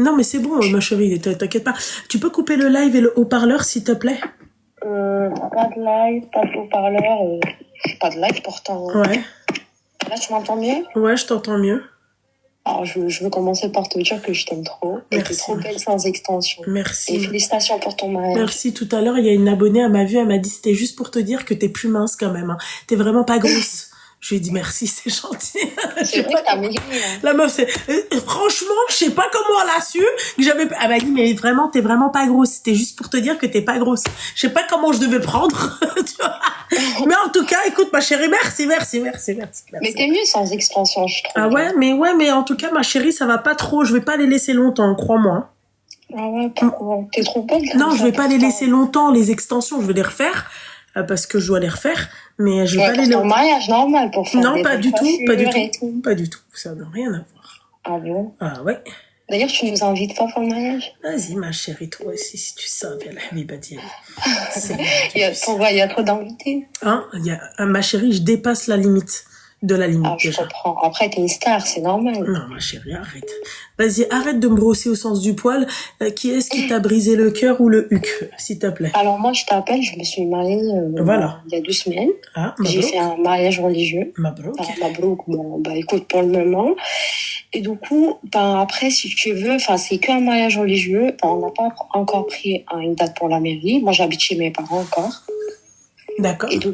Non, mais c'est bon, ma chérie, t'inquiète pas. Tu peux couper le live et le haut-parleur, s'il te plaît? Pas de live, pas de haut-parleur, pas de live pourtant. Ouais. Là, tu m'entends mieux? Ouais, je t'entends mieux. Alors, je veux commencer par te dire que je t'aime trop. Et t'es trop belle sans extension. Merci. Et félicitations pour ton mariage. Merci. Tout à l'heure, il y a une abonnée, elle m'a vu, elle m'a dit, c'était juste pour te dire que t'es plus mince quand même. Hein. T'es vraiment pas grosse. Je lui ai dit merci, c'est gentil. C'est vrai, t'as maigri. La meuf, c'est... franchement, je sais pas comment elle a su que j'avais... Elle m'a dit, mais vraiment, t'es vraiment pas grosse. C'était juste pour te dire que t'es pas grosse. Je sais pas comment je devais le prendre. Tu vois. Mais en tout cas, écoute, ma chérie, merci. Mais t'es mieux sans extension, je trouve. Ah ouais, mais en tout cas, ma chérie, ça va pas trop. Je vais pas les laisser longtemps, crois-moi. Ah ouais, pourquoi? T'es trop belle. Non, je vais pas les laisser longtemps, les extensions. Je vais les refaire. Parce que je dois les refaire, mais je vais pas les... Pour ton mariage normal, pour faire non, pas du tout. Pas du tout. Ça n'a rien à voir. Ah bon? Ah ouais. D'ailleurs, tu nous invites pas pour le mariage? Vas-y, ma chérie, toi aussi, si tu savais, la Habibati. Il y a trop d'invités. Hein? Ma chérie, je dépasse la limite. De la limite, je comprends. Après, t'es une star, c'est normal. Non, ma chérie, arrête. Vas-y, arrête de me brosser au sens du poil. Qui est-ce qui t'a brisé le cœur ou le huc, s'il te plaît? Alors, moi, je t'appelle, je me suis mariée voilà. il y a 2 semaines. Ah, j'ai fait un mariage religieux. Mabrouk. Mabrouk, bon, écoute, pour le moment. Et du coup, après, si tu veux, c'est qu'un mariage religieux. On n'a pas encore pris une date pour la mairie. Moi, j'habite chez mes parents encore. D'accord. Et du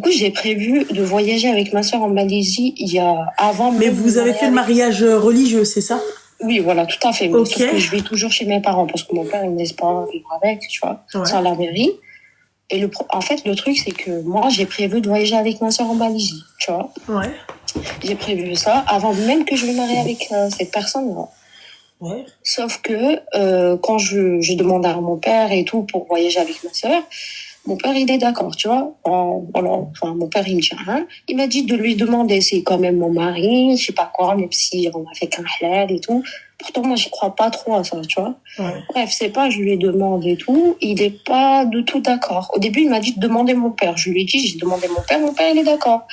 coup, j'ai prévu de voyager avec ma sœur en Malaisie avant. Mais vous avez fait le mariage religieux, c'est ça? Oui, voilà, tout à fait. Mais okay. Sauf que je vais toujours chez mes parents parce que mon père, il me laisse pas vivre avec, tu vois, sans la mairie. Et en fait, le truc, c'est que moi, j'ai prévu de voyager avec ma sœur en Malaisie, tu vois. Ouais. J'ai prévu ça avant même que je me marie avec cette personne-là. Ouais. Sauf que quand je demande à mon père et tout pour voyager avec ma sœur, mon père, il est d'accord, tu vois. Mon père, il me dit rien. Il m'a dit de lui demander, c'est quand même mon mari, je sais pas quoi, même si on a fait qu'un halal et tout. Pourtant, moi, je crois pas trop à ça, tu vois. Ouais. Bref, c'est pas, je lui demande et tout. Il est pas du tout d'accord. Au début, il m'a dit de demander mon père. Je lui ai dit, j'ai demandé mon père, il est d'accord.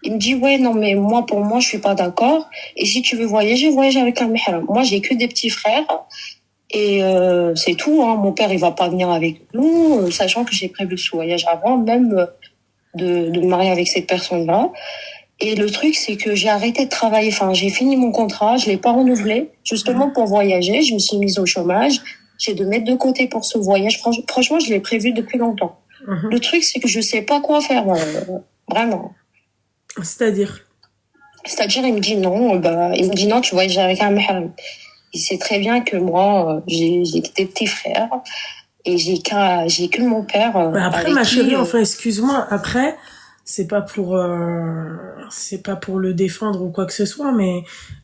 Il me dit, ouais, non, mais pour moi, je suis pas d'accord. Et si tu veux voyager, voyage avec un mihram. Moi, j'ai que des petits frères. Et c'est tout, hein. Mon père, il va pas venir avec nous, sachant que j'ai prévu ce voyage avant, même de me marier avec cette personne-là. Et le truc, c'est que j'ai arrêté de travailler. J'ai fini mon contrat, je l'ai pas renouvelé, justement pour voyager. Je me suis mise au chômage. J'ai de mettre de côté pour ce voyage. Franchement, je l'ai prévu depuis longtemps. Le truc, c'est que je sais pas quoi faire, vraiment. C'est-à-dire, il me dit non, tu voyages avec un mahram. Il sait très bien que moi, j'ai des petits frères et j'ai que mon père. Après, ma chérie, enfin, excuse-moi, après, c'est pas pour le défendre ou quoi que ce soit, mais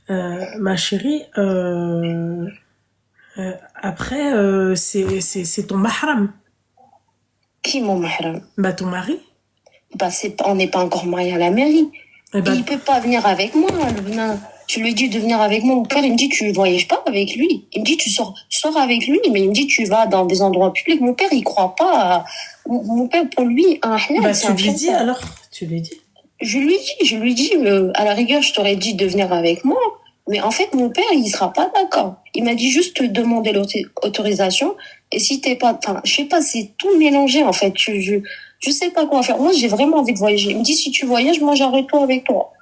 ma chérie, après, c'est ton mahram. Qui mon mahram? Ton mari. On n'est pas encore mariés à la mairie. Il peut pas venir avec moi, Je lui dis de venir avec moi. Mon père, il me dit, tu voyages pas avec lui. Il me dit, tu sors avec lui, mais il me dit, tu vas dans des endroits publics. Mon père, il croit pas. Mon père, pour lui, un halal, c'est un tu lui dis alors? Tu lui dis? Je lui dis, à la rigueur, je t'aurais dit de venir avec moi. Mais en fait, mon père, il sera pas d'accord. Il m'a dit juste de demander l'autorisation. Et si t'es pas, je sais pas, c'est tout mélangé, en fait. Je sais pas quoi faire. Moi, j'ai vraiment envie de voyager. Il me dit, si tu voyages, moi, j'arrête tout avec toi.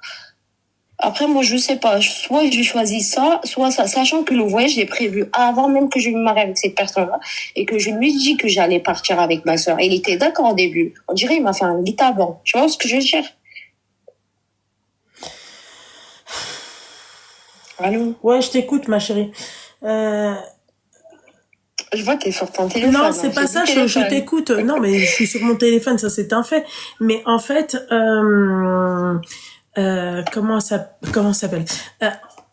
Après, moi, je sais pas. Soit je choisis ça, soit ça. Sachant que le voyage, j'ai prévu avant même que je me marie avec cette personne-là. Et que je lui dis que j'allais partir avec ma sœur. Il était d'accord au début. On dirait, il m'a fait un lit avant. Tu vois ce que je veux dire? Allô? Ouais, je t'écoute, ma chérie. Je vois que t'es sur ton téléphone. Non, c'est pas ça, je t'écoute. Non, mais je suis sur mon téléphone, ça c'est un fait. Mais en fait, comment ça s'appelle?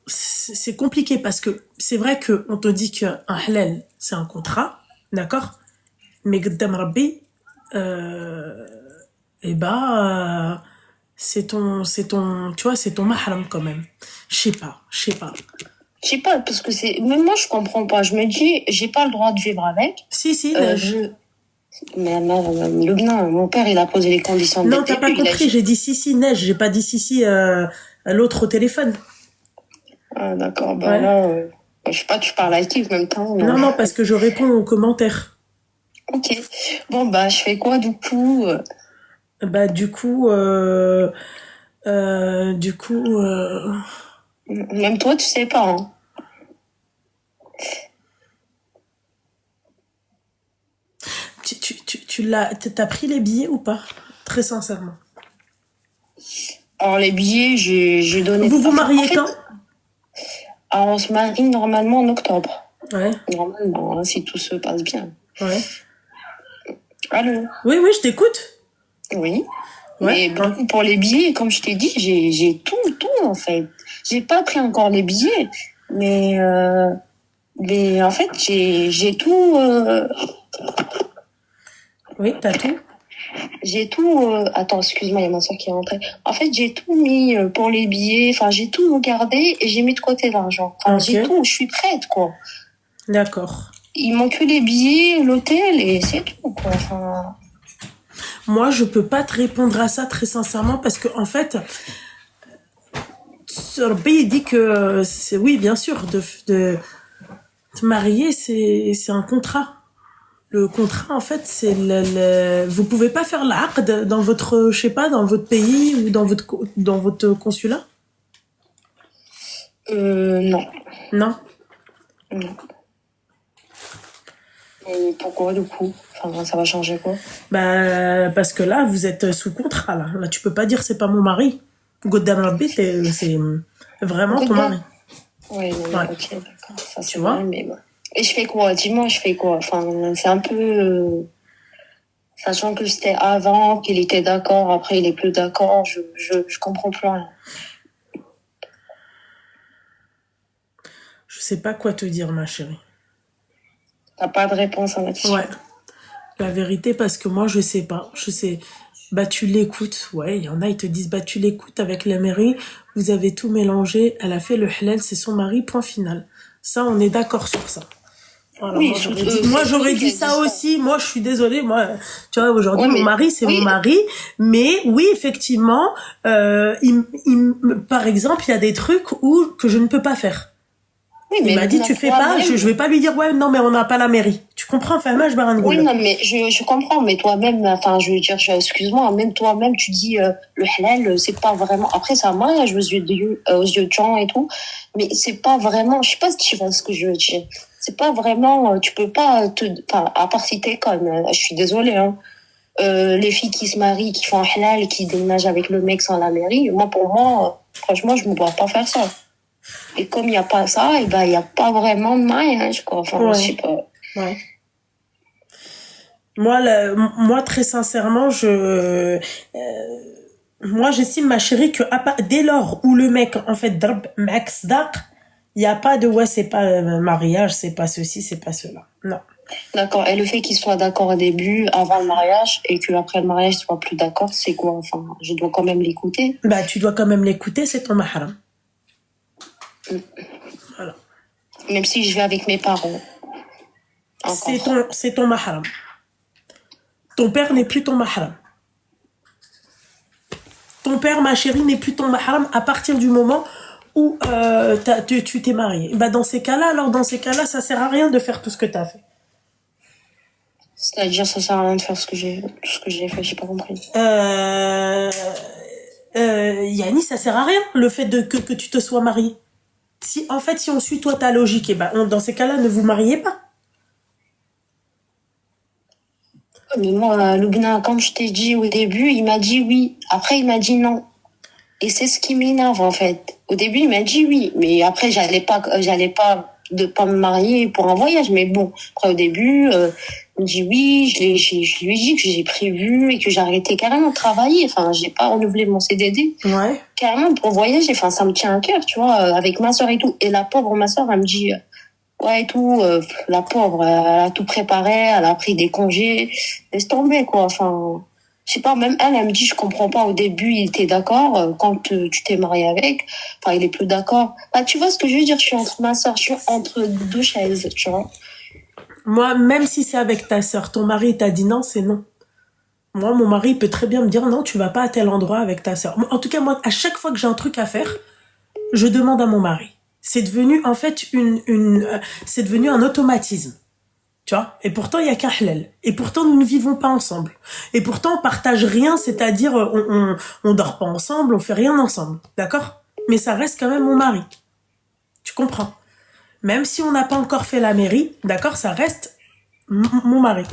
C'est compliqué parce que c'est vrai que on te dit qu'un halal, c'est un contrat, d'accord? Mais Gdam Rabbi, c'est ton, tu vois, c'est ton mahram quand même. Je sais pas. Je sais pas, parce que même moi, je comprends pas. Je me dis, j'ai pas le droit de vivre avec. Si, Mais mon père, il a posé les conditions de non, t'as pas compris, j'ai dit si, neige, j'ai pas dit si, l'autre au téléphone. Ah, d'accord, là, Je sais pas, tu parles à qui en même temps? Non, non, parce que je réponds aux commentaires. Ok. Bon, bah, je fais quoi du coup? Bah, du coup, Même toi, tu sais pas, hein. t'as pris les billets ou pas? Très sincèrement. Alors, les billets, j'ai donné. Vous vous Enfin, mariez quand? alors, on se marie normalement en octobre. Ouais, Normalement, hein, si tout se passe bien. ouais. Allô? Oui, oui, je t'écoute. Oui. Ouais, Mais bon, pour les billets, comme je t'ai dit, j'ai tout en fait. J'ai pas pris encore les billets, mais en fait, j'ai tout. oui, t'as tout. J'ai tout. Attends, excuse-moi, il y a ma soeur qui est rentrée. En fait, j'ai tout mis pour les billets. Enfin, j'ai tout regardé et j'ai mis de côté l'argent. Enfin, j'ai Ok, tout. Je suis prête, quoi. d'accord. Il manque que les billets, l'hôtel et c'est tout, quoi. Enfin, Moi, je peux pas te répondre à ça très sincèrement parce que, en fait, Rabbi il dit que c'est, oui, bien sûr, de te marier, c'est un contrat. Le contrat, en fait, c'est vous pouvez pas faire l'aqd dans votre, je sais pas, dans votre pays ou dans votre consulat? non. Non. Non. Et pourquoi, du coup? Enfin, ça va changer quoi? Bah, parce que là, vous êtes sous contrat, là. Là, tu peux pas dire c'est pas mon mari. Goddam Rabbi, c'est vraiment ton mari. Oui, non, Ouais. mais ok, d'accord. Ça, Tu c'est vois? vrai, mais bon. Et je fais quoi? Dis-moi, je fais quoi? Enfin, c'est un peu... sachant que c'était avant, qu'il était d'accord, après il est plus d'accord, je comprends plus rien. Je sais pas quoi te dire, ma chérie. T'as pas de réponse à ma question. Ouais. La vérité, parce que moi, je sais pas. Je sais. Bah, tu l'écoutes. Ouais, il y en a, ils te disent, bah, tu l'écoutes avec la mairie. Vous avez tout mélangé. Elle a fait le halal, c'est son mari, point final. Ça, on est d'accord sur ça. Voilà, Oui, moi, c'est j'aurais qui dit a ça dit ça? aussi. Moi, je suis désolée. Moi, tu vois, aujourd'hui, Ouais, mon mais... mari, c'est mon Oui, mari. Mais oui, effectivement, par exemple, il y a des trucs que je ne peux pas faire. oui, Il mais m'a dit, Lubna, tu fais pas, je toi-même... vais pas lui dire, ouais, non, mais on n'a pas la mairie. Tu comprends, Fahma, je Oui, barangoule. non, mais je comprends, mais toi-même, enfin, je veux dire, excuse-moi, même toi-même, tu dis le halal, c'est pas vraiment. Après, c'est un mariage aux yeux de gens et tout, mais c'est pas vraiment. Je sais pas si tu vois ce que je veux dire. C'est pas vraiment. Tu peux pas enfin, à part si t'es conne, je suis désolée, hein. Les filles qui se marient, qui font un halal, qui déménagent avec le mec sans la mairie, moi, pour moi, franchement, je me vois pas faire ça. Et comme il y a pas ça, et ben, il y a pas vraiment de mariage, quoi. Enfin, je sais Ouais, pas. ouais. Moi, très sincèrement, moi, j'estime, ma chérie, que dès lors où le mec, en fait, drb max d'aq, il n'y a pas de, ouais, c'est pas mariage, c'est pas ceci, c'est pas cela. Non. D'accord. Et le fait qu'il soit d'accord au début, avant le mariage, et qu'après le mariage, il soit plus d'accord, c'est quoi? Enfin, je dois quand même l'écouter. Bah, tu dois quand même l'écouter, c'est ton mahram. Voilà. Même si je vais avec mes parents. Encore. C'est ton mahram. Ton père n'est plus ton mahram. Ton père, ma chérie, n'est plus ton mahram à partir du moment où tu t'es marié. Bah, dans ces cas-là, ça sert à rien de faire tout ce que tu as fait. C'est-à-dire, ça sert à rien de faire tout ce que j'ai fait, j'ai pas compris. Yanni, ça sert à rien, le fait que tu te sois marié. Si on suit toi ta logique, et ben, dans ces cas-là, ne vous mariez pas. Mais moi, Lubna, comme je t'ai dit au début, il m'a dit oui. Après, il m'a dit non. Et c'est ce qui m'énerve, en fait. Au début, il m'a dit oui. Mais après, de pas me marier pour un voyage. Mais bon, après, au début, il me dit oui. Je lui ai dit que j'ai prévu et que j'ai arrêté carrément de travailler. Enfin, j'ai pas renouvelé mon CDD. Ouais. Carrément pour voyager. Enfin, ça me tient à cœur, tu vois, avec ma soeur et tout. Et la pauvre, ma soeur, elle me dit, ouais, et tout, la pauvre, elle a tout préparé, elle a pris des congés. Laisse tomber, quoi. Enfin, je sais pas, même elle me dit, je comprends pas, au début, il était d'accord, quand tu t'es marié avec, enfin, il est plus d'accord. Bah, tu vois ce que je veux dire, je suis entre ma soeur, je suis entre deux chaises, tu vois. Moi, même si c'est avec ta sœur, ton mari t'a dit non, c'est non. Moi, mon mari peut très bien me dire non, tu vas pas à tel endroit avec ta sœur. En tout cas, moi, à chaque fois que j'ai un truc à faire, je demande à mon mari. C'est devenu, en fait, c'est devenu un automatisme. Tu vois? Et pourtant, il y a qu'un halal. Et pourtant, nous ne vivons pas ensemble. Et pourtant, on partage rien, c'est-à-dire, on dort pas ensemble, on fait rien ensemble. D'accord? Mais ça reste quand même mon mari. Tu comprends? Même si on n'a pas encore fait la mairie, d'accord, ça reste mon mari.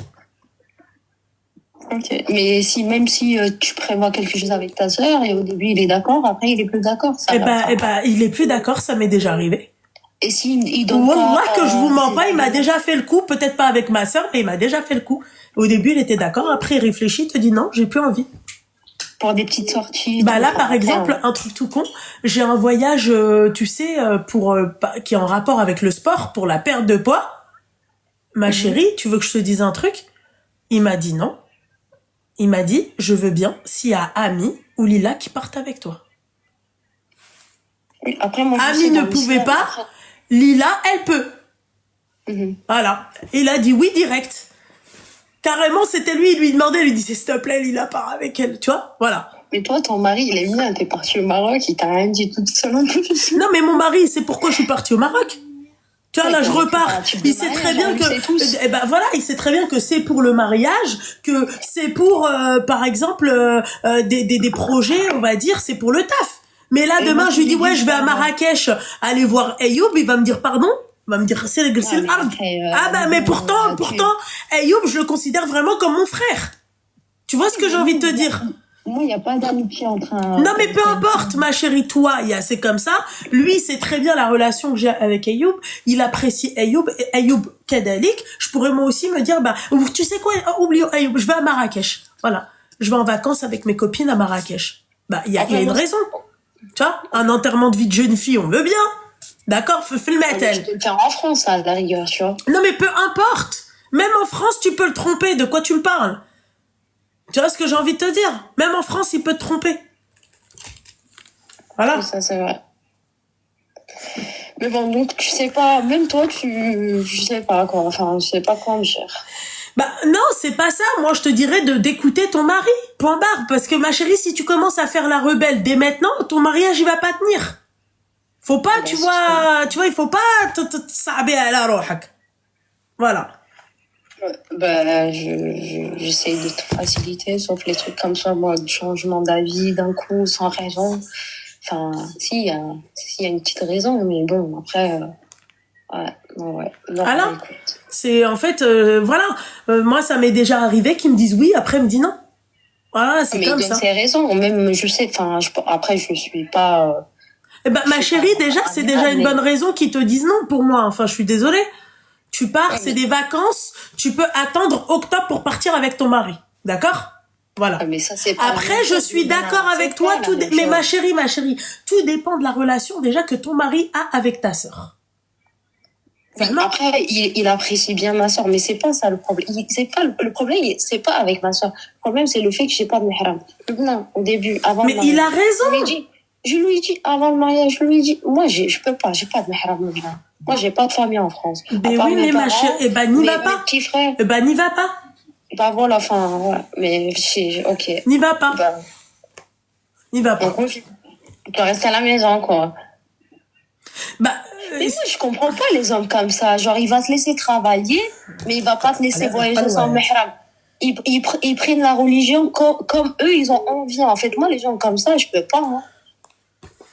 Ok. Mais même si tu prévois quelque chose avec ta sœur et au début il est d'accord, après il est plus d'accord. Ça va. Il est plus d'accord, ça m'est déjà arrivé. Et s'il il donne Wallah pas, que je vous mens c'est- pas, il m'a déjà fait le coup, peut-être pas avec ma sœur, mais il m'a déjà fait le coup. Au début, il était d'accord, après il réfléchit, il te dit non, j'ai plus envie. pour des petites sorties. Bah tout, là, enfin, par après, exemple, un truc tout con, j'ai un voyage, tu sais, qui est en rapport avec le sport, pour la perte de poids. Ma chérie, tu veux que je te dise un truc? Il m'a dit non. Il m'a dit, je veux bien s'il y a Ami ou Lila qui partent avec toi. oui. Après, moi, je Ami sais, ne dans pouvait l'islam, pas, Lila, elle peut. Mhm. Voilà. Il a dit oui direct. Carrément, c'était lui, il lui demandait, il lui disait, s'il te plaît, Lila, part avec elle, tu vois? Voilà. Mais toi, ton mari, il est bien. T'es parti au Maroc, il t'a rien dit toute seule en plus. Non, mais mon mari, c'est pourquoi je suis partie au Maroc. Tu vois, là, je repars. Il sait très bien que, eh ben voilà, il sait très bien que c'est pour le mariage, que c'est pour, par exemple, des projets, on va dire, c'est pour le taf. Mais là, Et demain, moi, je lui dis, je ouais, lui je vais à dis, Marrakech aller voir Ayoub, il va me dire pardon. Il va me dire, c'est mais l'art. après, Ah bah, mais pourtant, Ayoub, je le considère vraiment comme mon frère. Tu vois ce que j'ai envie de te dire? Moi, il n'y a pas d'amitié entre un. Non, mais peu importe, ma chérie, toi, c'est comme ça. Lui, c'est très bien la relation que j'ai avec Ayoub. Il apprécie Ayoub. Et Ayoub Kadalik, je pourrais moi aussi me dire, bah, tu sais quoi, oublie Ayoub, je vais à Marrakech. Voilà. Je vais en vacances avec mes copines à Marrakech. Bah, il y a une raison. Tu vois, un enterrement de vie de jeune fille, on veut bien. D'accord, fais le mettre, Je elle. peux le faire en France, à la rigueur, tu vois. Non, mais peu importe. Même en France, tu peux le tromper. De quoi tu me parles? Tu vois ce que j'ai envie de te dire? Même en France, il peut te tromper. Voilà. Ça, c'est vrai. Mais bon, donc, tu sais pas, même toi, je sais pas quoi, enfin, je sais pas quoi me dire. Bah non, c'est pas ça. Moi, je te dirais d'écouter ton mari. Point barre. Parce que ma chérie, si tu commences à faire la rebelle dès maintenant, ton mariage, il va pas tenir. Faut pas, Bah, tu vois, il faut pas t'saber à la rohak. Voilà. Bah, j'essaye de te faciliter, sauf les trucs comme ça, moi, de changement d'avis d'un coup, sans raison. Enfin, si, il y a une petite raison, mais bon, après, ouais, non, ouais. Non, Alors, écoute. c'est en fait, voilà. Moi, ça m'est déjà arrivé qu'ils me disent oui, après ils me disent non. Voilà, c'est Mais comme il donne ça. ses raisons, même, je sais, enfin, après, je suis pas, Eh ben, ma chérie, déjà, c'est déjà une bonne raison qu'ils te disent non pour moi. Enfin, je suis désolée. Tu pars, Ouais, c'est des vacances. Tu peux attendre octobre pour partir avec ton mari. D'accord? Voilà. mais ça, c'est pas Après, je suis d'accord avec toi. Mais ma chérie, tout dépend de la relation déjà que ton mari a avec ta sœur. Vraiment. Après, il apprécie bien ma soeur, mais c'est pas ça le problème. C'est pas le problème, c'est pas avec ma soeur. Le problème, c'est le fait que j'ai pas de mihram. Non, au début, avant mais le mariage. il a raison. Je lui ai dit avant le mariage, je lui ai dit, moi, je peux pas, j'ai pas de mihram. Moi, j'ai pas de famille en France. Mais oui, mais ma chérie, eh ben, n'y va pas. Mes petits frères. Eh ben, n'y va pas. Bah voilà, enfin, ouais. Mais, ok. N'y va pas. Bah, n'y va pas. Donc, tu dois rester à la maison, quoi. Bah, mais moi, je comprends pas les hommes comme ça. Genre, il va te laisser travailler, mais il va pas te laisser voyager sans mihram. Ils prennent la religion comme eux, ils ont envie. En fait, moi, les gens comme ça, je peux pas. Hein.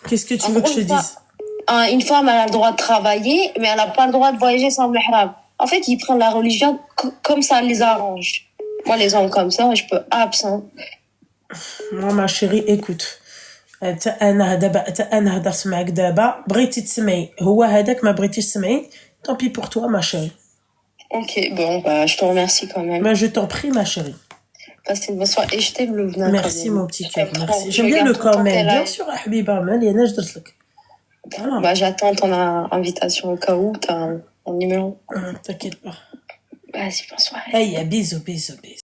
Qu'est-ce que tu veux que je te dise? Une femme, elle a le droit de travailler, mais elle n'a pas le droit de voyager sans mihram. En fait, ils prennent la religion comme ça les arrange. Moi, les hommes comme ça, je peux absent. Moi, ma chérie, écoute. انا هدرت معك دابا بغيتي تسمعي هو هذاك ما بغيتيش تسمعي tant pis pour toi ma chérie. Ok, bon, bah, je te remercie quand même. Mais je t'en prie ma chérie. Passez une bonne soirée et je t'aime le vin. Merci mon petit cœur, merci. J'aime bien le comment, bien sûr حبيبه مالي انا درت لك. Bah, j'attends ton invitation au cas où, t'as un numéro. T'inquiète pas. Vas-y, bonne soirée. Hey, bisous, bisous, bisous.